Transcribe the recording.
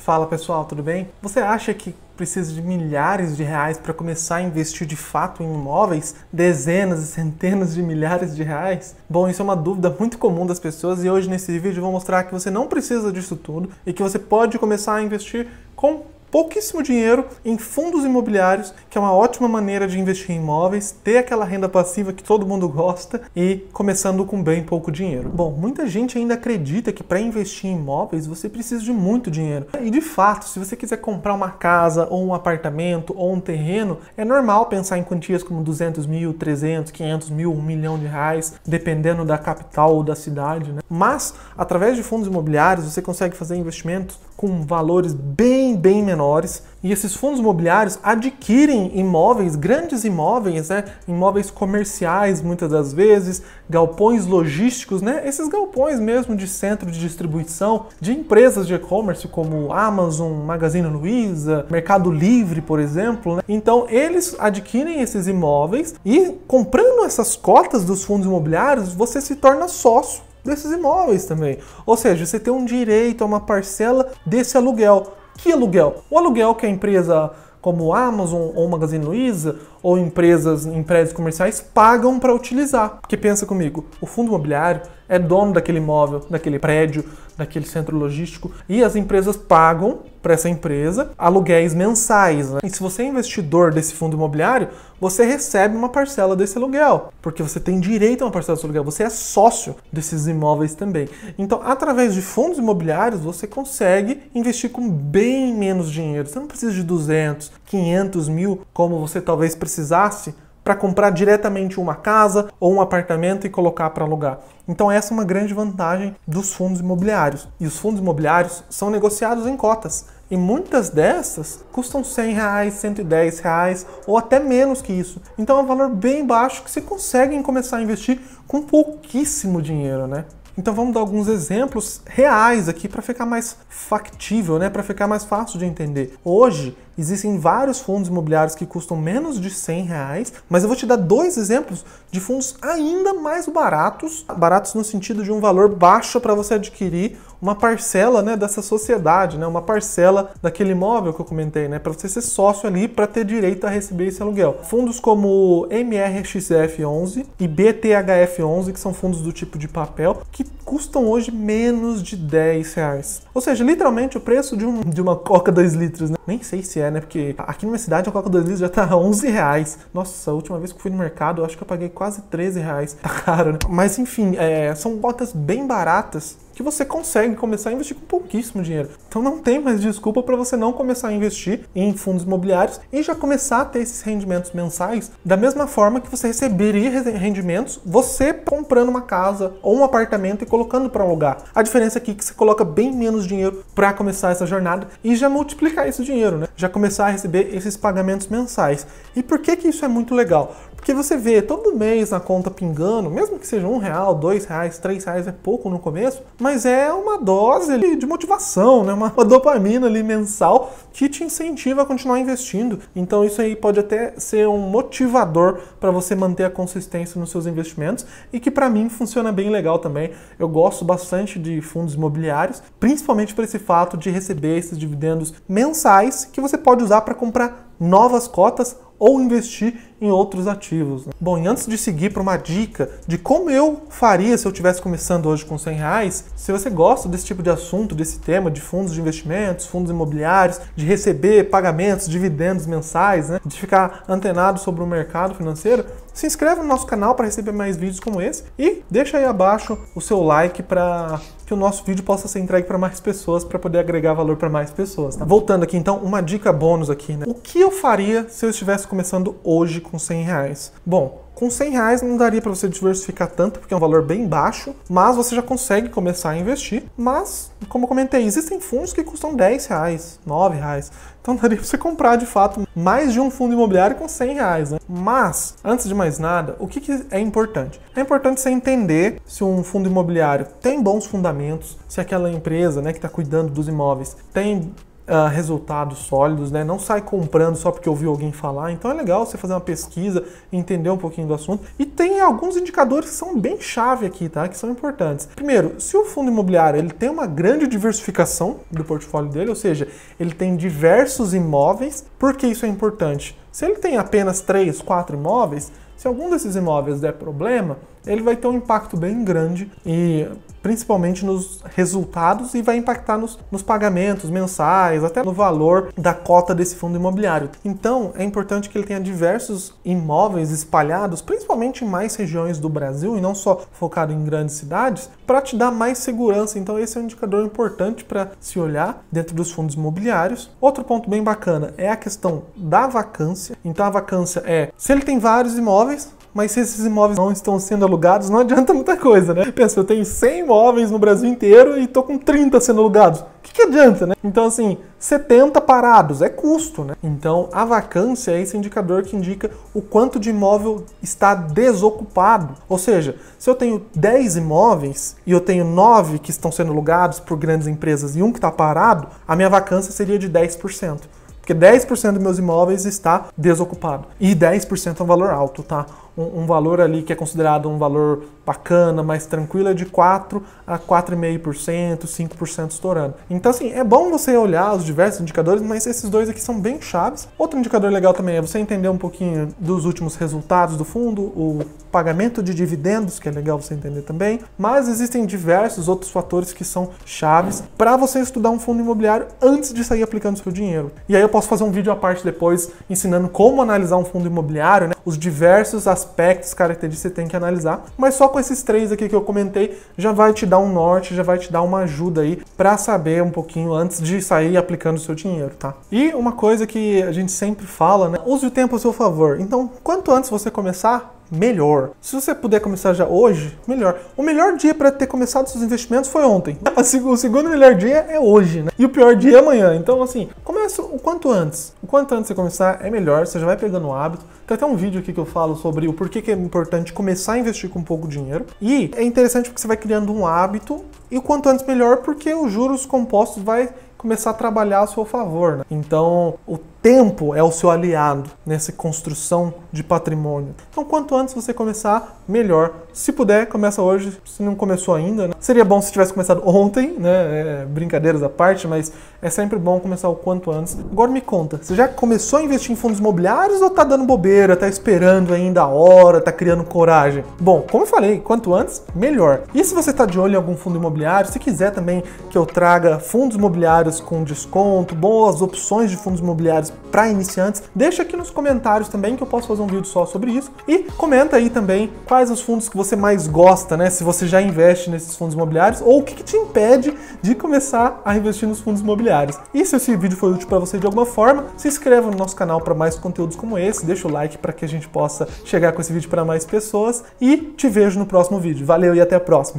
Fala pessoal, tudo bem? Você acha que precisa de milhares de reais para começar a investir de fato em imóveis? Dezenas e centenas de milhares de reais? Bom, isso é uma dúvida muito comum das pessoas e hoje nesse vídeo eu vou mostrar que você não precisa disso tudo e que você pode começar a investir com pouquíssimo dinheiro em fundos imobiliários, que é uma ótima maneira de investir em imóveis, ter aquela renda passiva que todo mundo gosta e começando com bem pouco dinheiro. Bom, muita gente ainda acredita que para investir em imóveis você precisa de muito dinheiro. E de fato, se você quiser comprar uma casa ou um apartamento ou um terreno, é normal pensar em quantias como 200 mil, 300, 500 mil, 1 milhão de reais, dependendo da capital ou da cidade, né? Mas, através de fundos imobiliários, você consegue fazer investimentos com valores bem menores, e esses fundos imobiliários adquirem imóveis, grandes imóveis, né? Imóveis comerciais muitas das vezes, galpões logísticos, né? Esses galpões mesmo de centro de distribuição de empresas de e-commerce como Amazon, Magazine Luiza, Mercado Livre, por exemplo, né? Então eles adquirem esses imóveis e comprando essas cotas dos fundos imobiliários, você se torna sócio desses imóveis também. Ou seja, você tem um direito a uma parcela desse aluguel. Que aluguel? O aluguel que a empresa como Amazon ou Magazine Luiza ou empresas em prédios comerciais pagam para utilizar. Porque pensa comigo, o fundo imobiliário é dono daquele imóvel, daquele prédio, daquele centro logístico e as empresas pagam para essa empresa aluguéis mensais, né? E se você é investidor desse fundo imobiliário, você recebe uma parcela desse aluguel, porque você tem direito a uma parcela desse aluguel, você é sócio desses imóveis também. Então, através de fundos imobiliários, você consegue investir com bem menos dinheiro. Você não precisa de 200, 500 mil, como você talvez precisasse para comprar diretamente uma casa ou um apartamento e colocar para alugar. Então essa é uma grande vantagem dos fundos imobiliários. E os fundos imobiliários são negociados em cotas. E muitas dessas custam R$100, R$110 ou até menos que isso. Então é um valor bem baixo que você consegue começar a investir com pouquíssimo dinheiro, né? Então vamos dar alguns exemplos reais aqui para ficar mais factível, né? Para ficar mais fácil de entender. Hoje existem vários fundos imobiliários que custam menos de R$100, mas eu vou te dar dois exemplos de fundos ainda mais baratos. Baratos no sentido de um valor baixo para você adquirir uma parcela, né, dessa sociedade, né? Uma parcela daquele imóvel que eu comentei, né? Para você ser sócio ali para ter direito a receber esse aluguel. Fundos como MRXF11 e BTHF11, que são fundos do tipo de papel, que custam hoje menos de R$10. Ou seja, literalmente o preço de uma Coca 2 litros, né? Nem sei se é, né? Porque aqui na minha cidade a Coca 2 litros já tá R$11. Nossa, a última vez que eu fui no mercado, eu acho que eu paguei quase R$13. Tá caro, né? Mas enfim, são cotas bem baratas que você consegue começar a investir com pouquíssimo dinheiro. Então não tem mais desculpa para você não começar a investir em fundos imobiliários e já começar a ter esses rendimentos mensais da mesma forma que você receberia rendimentos você comprando uma casa ou um apartamento e colocando para alugar. A diferença aqui é que você coloca bem menos dinheiro para começar essa jornada e já multiplicar esse dinheiro, né? Já começar a receber esses pagamentos mensais. E por que isso é muito legal? Porque você vê todo mês na conta pingando, mesmo que seja R$1, R$2, R$3 é pouco no começo, mas é uma dose ali de motivação, né? Uma dopamina ali mensal que te incentiva a continuar investindo. Então isso aí pode até ser um motivador para você manter a consistência nos seus investimentos e que para mim funciona bem legal também. Eu gosto bastante de fundos imobiliários, principalmente por esse fato de receber esses dividendos mensais que você pode usar para comprar novas cotas ou investir em outros ativos, né? Bom, e antes de seguir para uma dica de como eu faria se eu estivesse começando hoje com R$100, se você gosta desse tipo de assunto, desse tema de fundos de investimentos, fundos imobiliários, de receber pagamentos, dividendos mensais, né? De ficar antenado sobre o mercado financeiro, se inscreve no nosso canal para receber mais vídeos como esse e deixa aí abaixo o seu like para que o nosso vídeo possa ser entregue para mais pessoas, para poder agregar valor para mais pessoas, tá? Voltando aqui então, uma dica bônus aqui, né? O que eu faria se eu estivesse começando hoje com R$100? Bom, com R$100 não daria para você diversificar tanto, porque é um valor bem baixo, mas você já consegue começar a investir. Mas, como eu comentei, existem fundos que custam R$10, R$9. Então daria para você comprar, de fato, mais de um fundo imobiliário com R$100, né? Mas, antes de mais nada, o que é importante? É importante você entender se um fundo imobiliário tem bons fundamentos, se aquela empresa, né, que está cuidando dos imóveis tem resultados sólidos, né? Não sai comprando só porque ouviu alguém falar. Então é legal você fazer uma pesquisa, entender um pouquinho do assunto. E tem alguns indicadores que são bem chave aqui, tá? Que são importantes. Primeiro, se o fundo imobiliário ele tem uma grande diversificação do portfólio dele, ou seja, ele tem diversos imóveis, por que isso é importante? Se ele tem apenas 3, 4 imóveis, se algum desses imóveis der problema, ele vai ter um impacto bem grande e principalmente nos resultados e vai impactar nos pagamentos mensais, até no valor da cota desse fundo imobiliário. Então, é importante que ele tenha diversos imóveis espalhados, principalmente em mais regiões do Brasil e não só focado em grandes cidades, para te dar mais segurança. Então, esse é um indicador importante para se olhar dentro dos fundos imobiliários. Outro ponto bem bacana é a questão da vacância. Então, a vacância é se ele tem vários imóveis, mas se esses imóveis não estão sendo alugados, não adianta muita coisa, né? Pensa, eu tenho 100 imóveis no Brasil inteiro e tô com 30 sendo alugados. O que adianta, né? Então, assim, 70 parados é custo, né? Então, a vacância é esse indicador que indica o quanto de imóvel está desocupado. Ou seja, se eu tenho 10 imóveis e eu tenho 9 que estão sendo alugados por grandes empresas e um que está parado, a minha vacância seria de 10%. Porque 10% dos meus imóveis está desocupado. E 10% é um valor alto, tá? Um valor ali que é considerado um valor bacana, mais tranquilo, é de 4 a 4,5%, 5% estourando. Então, assim, é bom você olhar os diversos indicadores, mas esses dois aqui são bem chaves. Outro indicador legal também é você entender um pouquinho dos últimos resultados do fundo, o pagamento de dividendos, que é legal você entender também. Mas existem diversos outros fatores que são chaves para você estudar um fundo imobiliário antes de sair aplicando seu dinheiro. E aí eu posso fazer um vídeo à parte depois ensinando como analisar um fundo imobiliário, né? Os diversos aspectos, características que você tem que analisar, mas só com esses 3 aqui que eu comentei já vai te dar um norte, já vai te dar uma ajuda aí para saber um pouquinho antes de sair aplicando o seu dinheiro, tá? E uma coisa que a gente sempre fala, né? Use o tempo a seu favor. Então, quanto antes você começar, melhor. Se você puder começar já hoje, melhor. O melhor dia para ter começado seus investimentos foi ontem. O segundo melhor dia é hoje, né? E o pior dia é amanhã. Então, assim, começa o quanto antes. O quanto antes você começar é melhor, você já vai pegando o hábito. Tem até um vídeo aqui que eu falo sobre o porquê que é importante começar a investir com pouco dinheiro. E é interessante porque você vai criando um hábito e o quanto antes melhor porque os juros compostos vai começar a trabalhar a seu favor, né? Então, o tempo é o seu aliado nessa construção de patrimônio. Então, quanto antes você começar, melhor. Se puder, começa hoje. Se não começou ainda, né? Seria bom se tivesse começado ontem, né? Brincadeiras à parte, mas é sempre bom começar o quanto antes. Agora me conta, você já começou a investir em fundos imobiliários ou tá dando bobeira, tá esperando ainda a hora, tá criando coragem? Bom, como eu falei, quanto antes, melhor. E se você tá de olho em algum fundo imobiliário, se quiser também que eu traga fundos imobiliários com desconto, boas opções de fundos imobiliários para iniciantes, deixa aqui nos comentários também que eu posso fazer um vídeo só sobre isso. E comenta aí também quais os fundos que você mais gosta, né? Se você já investe nesses fundos imobiliários ou o que te impede de começar a investir nos fundos imobiliários. E se esse vídeo foi útil para você de alguma forma, se inscreva no nosso canal para mais conteúdos como esse, deixa o like para que a gente possa chegar com esse vídeo para mais pessoas e te vejo no próximo vídeo. Valeu e até a próxima!